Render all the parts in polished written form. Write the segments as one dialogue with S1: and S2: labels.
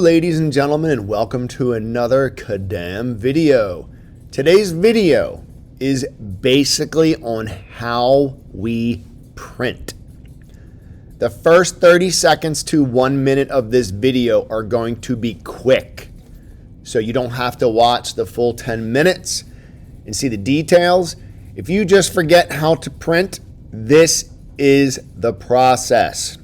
S1: Ladies and gentlemen, and welcome to another Kadam video. Today's video is basically on how we print. The first 30 seconds to 1 minute of this video are going to be quick, so you don't have to watch the full 10 minutes and see the details. If you just forget how to print, this is the process.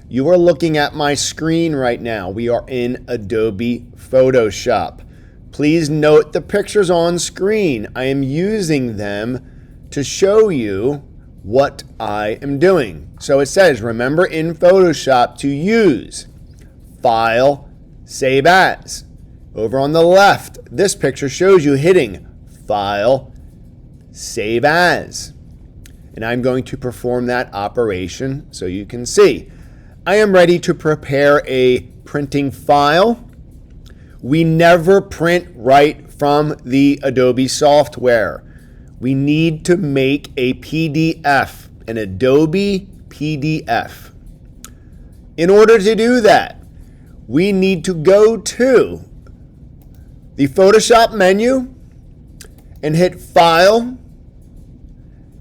S1: You are looking at my screen right now. We are in Adobe Photoshop. Please note the pictures on screen. I am using them to show you what I am doing. So it says, remember in Photoshop to use File, Save As. Over on the left, this picture shows you hitting File, Save As. And I'm going to perform that operation so you can see. I am ready to prepare a printing file. We never print right from the Adobe software. We need to make a PDF, an Adobe PDF. In order to do that, we need to go to the Photoshop menu and hit File,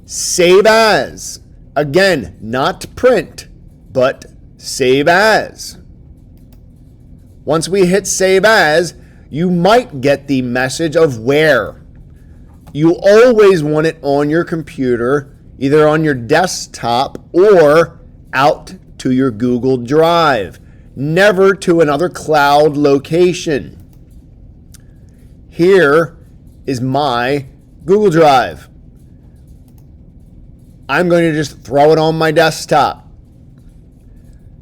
S1: Save As. Again, not print, but Save As. Once we hit Save As, you might get the message of where. You always want it on your computer, either on your desktop or out to your Google Drive, never to another cloud location. Here is my Google Drive. I'm going to just throw it on my desktop.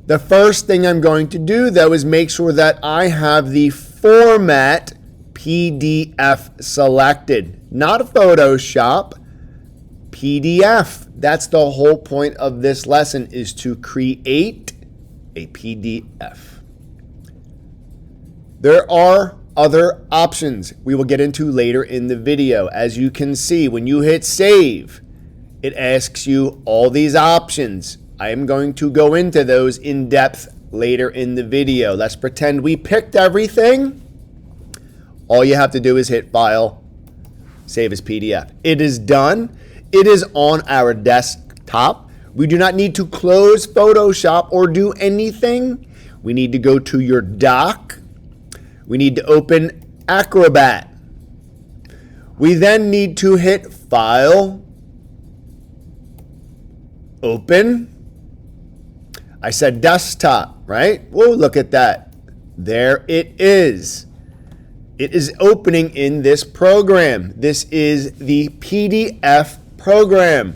S1: The first thing I'm going to do, though, is make sure that I have the format PDF selected, not Photoshop, PDF. That's the whole point of this lesson, is to create a PDF. There are other options we will get into later in the video. As you can see, when you hit save, it asks you all these options. I am going to go into those in depth later in the video. Let's pretend we picked everything. All you have to do is hit File, Save as PDF. It is done. It is on our desktop. We do not need to close Photoshop or do anything. We need to go to your dock. We need to open Acrobat. We then need to hit File, Open. I said desktop, right? Whoa, look at that. There it is. It is opening in this program. This is the PDF program,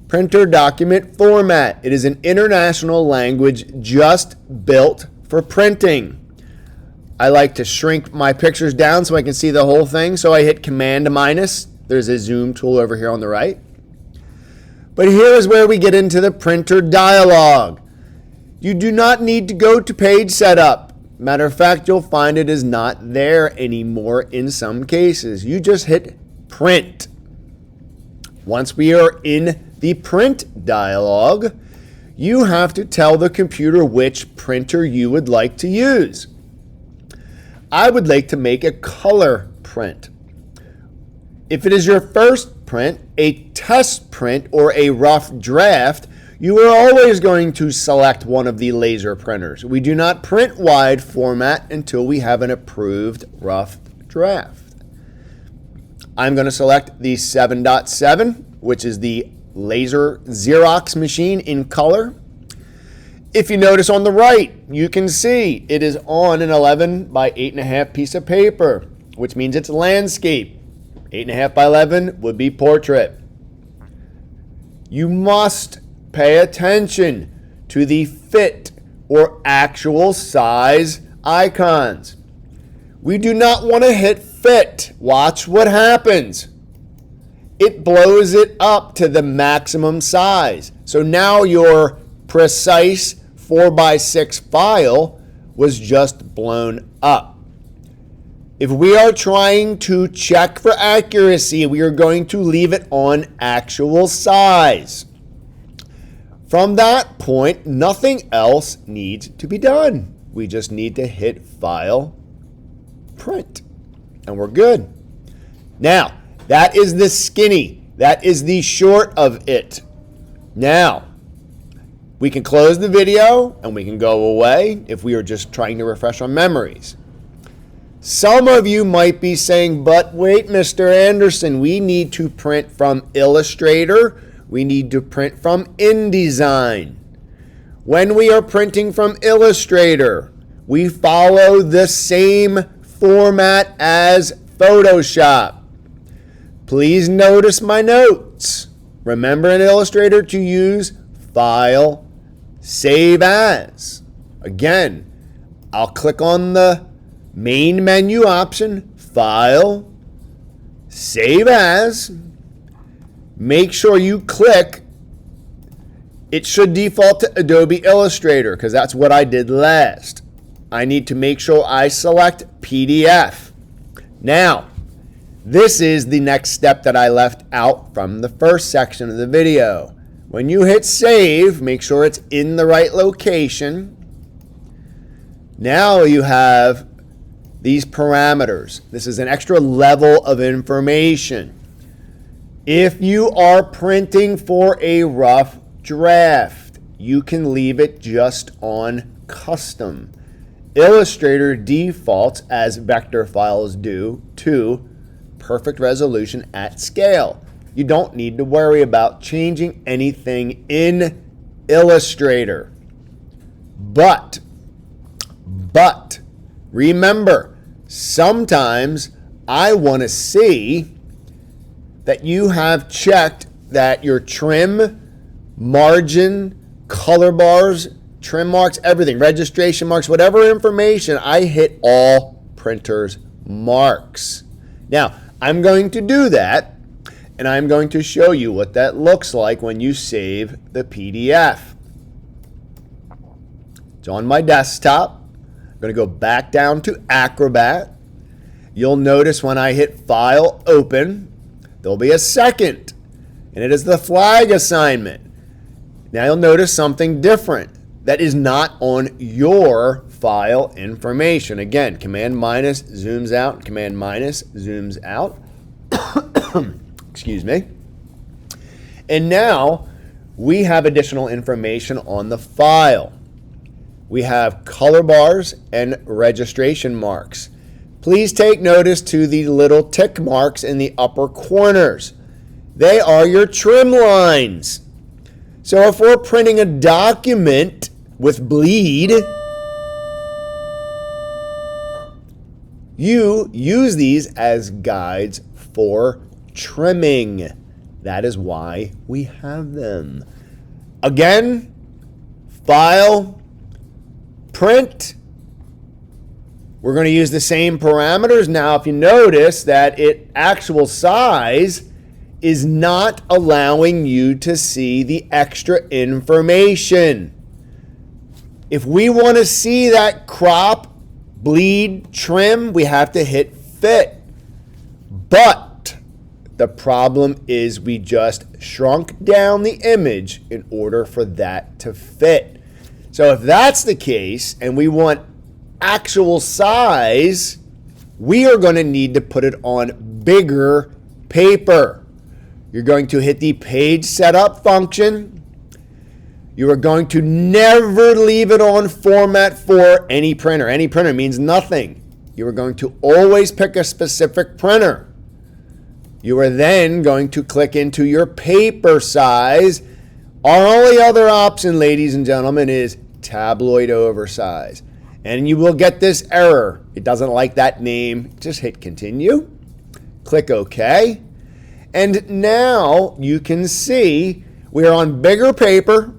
S1: printer document format. It is an international language just built for printing. I like to shrink my pictures down so I can see the whole thing. So I hit Command minus. There's a zoom tool over here on the right. But here is where we get into the printer dialog. You do not need to go to page setup. Matter of fact, you'll find it is not there anymore in some cases. You just hit print. Once we are in the print dialog, you have to tell the computer which printer you would like to use. I would like to make a color print. If it is your first print, a test print, or a rough draft, you are always going to select one of the laser printers. We do not print wide format until we have an approved rough draft. I'm going to select the 7.7, which is the laser Xerox machine in color. If you notice on the right, you can see it is on an 11 by 8.5 piece of paper, which means it's landscape. 8.5 by 11 would be portrait. You must pay attention to the fit or actual size icons. We do not want to hit fit. Watch what happens. It blows it up to the maximum size. So now your precise 4x6 file was just blown up. If we are trying to check for accuracy, we are going to leave it on actual size. From that point, nothing else needs to be done. We just need to hit File, Print, and we're good. Now, that is the skinny. That is the short of it. Now, we can close the video and we can go away if we are just trying to refresh our memories. Some of you might be saying, but wait, Mr. Anderson, we need to print from Illustrator. We need to print from InDesign. When we are printing from Illustrator, we follow the same format as Photoshop. Please notice my notes. Remember in Illustrator to use File, Save As. Again, I'll click on the main menu option, File, Save As. Make sure you click. It should default to Adobe Illustrator because that's what I did last. I need to make sure I select PDF. Now, this is the next step that I left out from the first section of the video. When you hit save, make sure it's in the right location. Now you have these parameters. This is an extra level of information. If you are printing for a rough draft, you can leave it just on custom. Illustrator defaults, as vector files do, to perfect resolution at scale. You don't need to worry about changing anything in Illustrator. But remember, sometimes I want to see that you have checked that your trim, margin, color bars, trim marks, everything, registration marks, whatever information, I hit all printers marks. Now, I'm going to do that, and I'm going to show you what that looks like when you save the PDF. It's on my desktop. I'm going to go back down to Acrobat. You'll notice when I hit File, Open, there'll be a second, and it is the flag assignment. Now you'll notice something different that is not on your file information. Again, Command minus zooms out, Command minus zooms out. Excuse me. And now we have additional information on the file. We have color bars and registration marks. Please take notice to the little tick marks in the upper corners. They are your trim lines. So if we're printing a document with bleed, you use these as guides for trimming. That is why we have them. Again, File, Print. We're going to use the same parameters. Now, if you notice that actual size is not allowing you to see the extra information. If we want to see that crop, bleed, trim, we have to hit Fit. But the problem is we just shrunk down the image in order for that to fit. So if that's the case and we want actual size, we are going to need to put it on bigger paper. You're going to hit the page setup function. You are going to never leave it on format for any printer. Any printer means nothing. You are going to always pick a specific printer. You are then going to click into your paper size. Our only other option, ladies and gentlemen, is tabloid oversize. And you will get this error. It doesn't like that name. Just hit continue. Click OK. And now you can see we are on bigger paper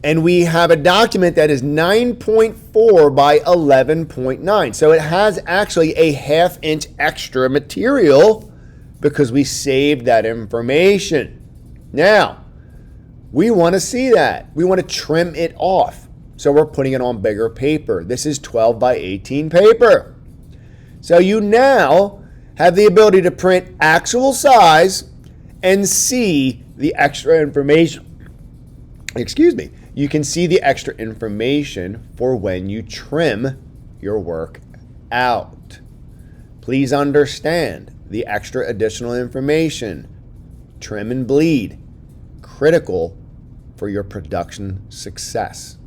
S1: and we have a document that is 9.4 by 11.9. So it has actually a 1/2 inch extra material because we saved that information. Now, we want to see that. We want to trim it off. So we're putting it on bigger paper. This is 12 by 18 paper. So you now have the ability to print actual size and see the extra information. Excuse me. you can see the extra information for when you trim your work out. Please understand the extra additional information, trim and bleed, critical for your production success.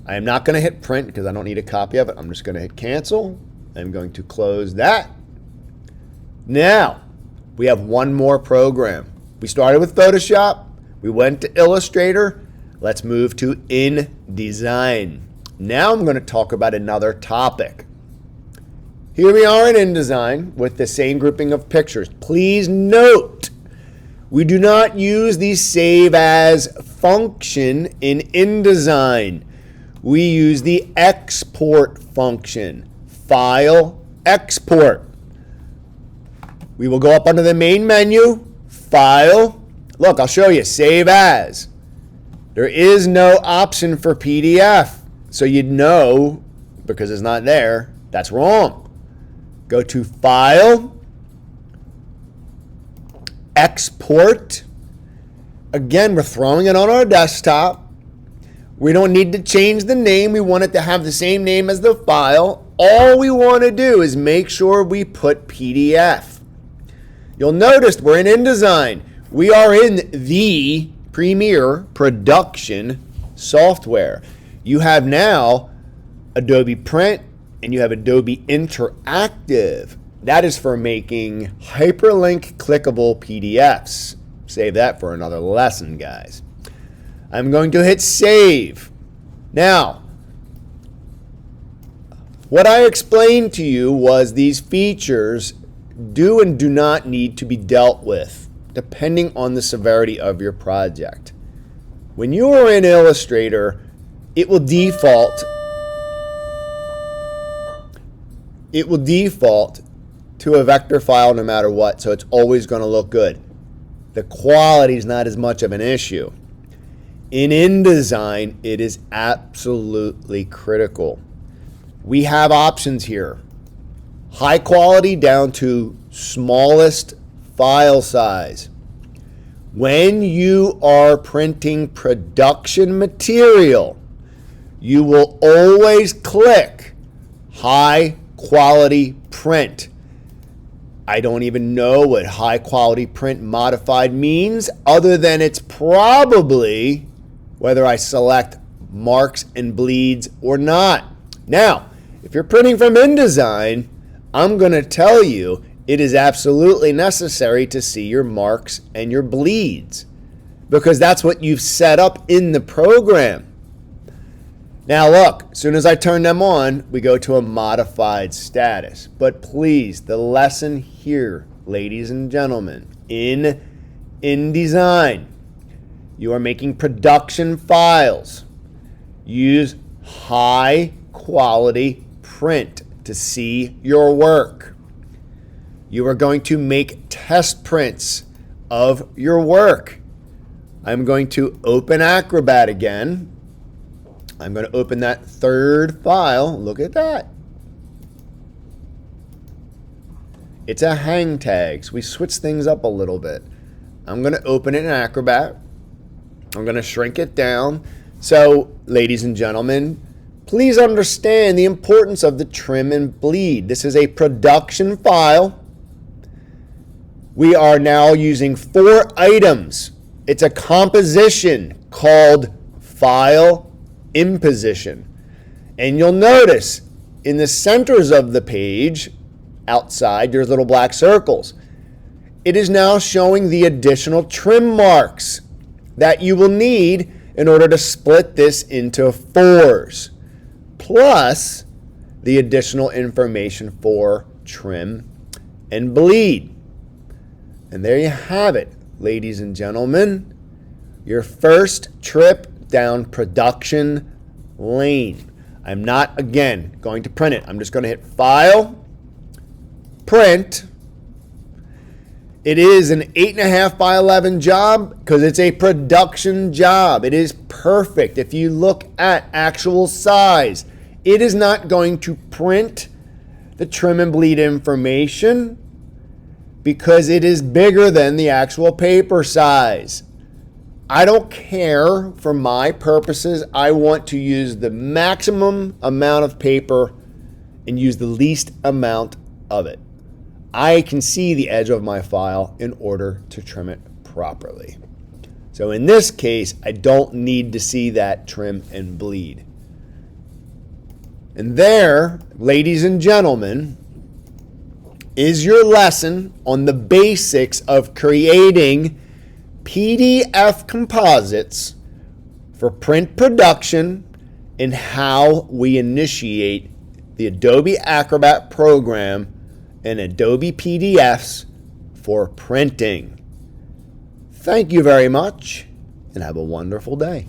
S1: I am not going to hit print because I don't need a copy of it. I'm just going to hit cancel. I'm going to close that. Now, we have one more program. We started with Photoshop. We went to Illustrator. Let's move to InDesign. Now I'm going to talk about another topic. Here we are in InDesign with the same grouping of pictures. Please note, we do not use the Save As function in InDesign. We use the Export function. File, Export. We will go up under the main menu, File. Look, I'll show you, Save As. There is no option for PDF, so you'd know, because it's not there, that's wrong. Go to File, Export. Again, we're throwing it on our desktop. We don't need to change the name. We want it to have the same name as the file. All we want to do is make sure we put PDF. You'll notice we're in InDesign. We are in the Premiere production software. You have now Adobe Print and you have Adobe Interactive. That is for making hyperlink clickable PDFs. Save that for another lesson, guys. I'm going to hit save. Now, what I explained to you was these features do and do not need to be dealt with, depending on the severity of your project. When you are in Illustrator, it will default to a vector file no matter what, so it's always going to look good. The quality is not as much of an issue. In InDesign, it is absolutely critical. We have options here. High quality down to smallest file size. When you are printing production material, you will always click high quality print. I don't even know what high quality print modified means, other than it's probably whether I select marks and bleeds or not. Now, if you're printing from InDesign, I'm going to tell you it is absolutely necessary to see your marks and your bleeds, because that's what you've set up in the program. Now look, as soon as I turn them on, we go to a modified status. But please, the lesson here, ladies and gentlemen, in InDesign, you are making production files. Use high quality print to see your work. You are going to make test prints of your work. I'm going to open Acrobat again. I'm going to open that third file. Look at that. It's a hang tag, so we switch things up a little bit. I'm going to open it in Acrobat. I'm going to shrink it down. So, ladies and gentlemen, please understand the importance of the trim and bleed. This is a production file. We are now using 4 items. It's a composition called File Imposition. And you'll notice in the centers of the page, outside, there's little black circles. It is now showing the additional trim marks that you will need in order to split this into 4s, plus the additional information for trim and bleed. And there you have it, ladies and gentlemen, your first trip down production lane. I'm not, again, going to print it. I'm just going to hit File, Print. It is an 8.5 by 11 job because it's a production job. It is perfect. If you look at actual size, it is not going to print the trim and bleed information because it is bigger than the actual paper size. I don't care for my purposes. I want to use the maximum amount of paper and use the least amount of it. I can see the edge of my file in order to trim it properly. So in this case, I don't need to see that trim and bleed. And there, ladies and gentlemen, is your lesson on the basics of creating PDF composites for print production and how we initiate the Adobe Acrobat program and Adobe PDFs for printing. Thank you very much and have a wonderful day.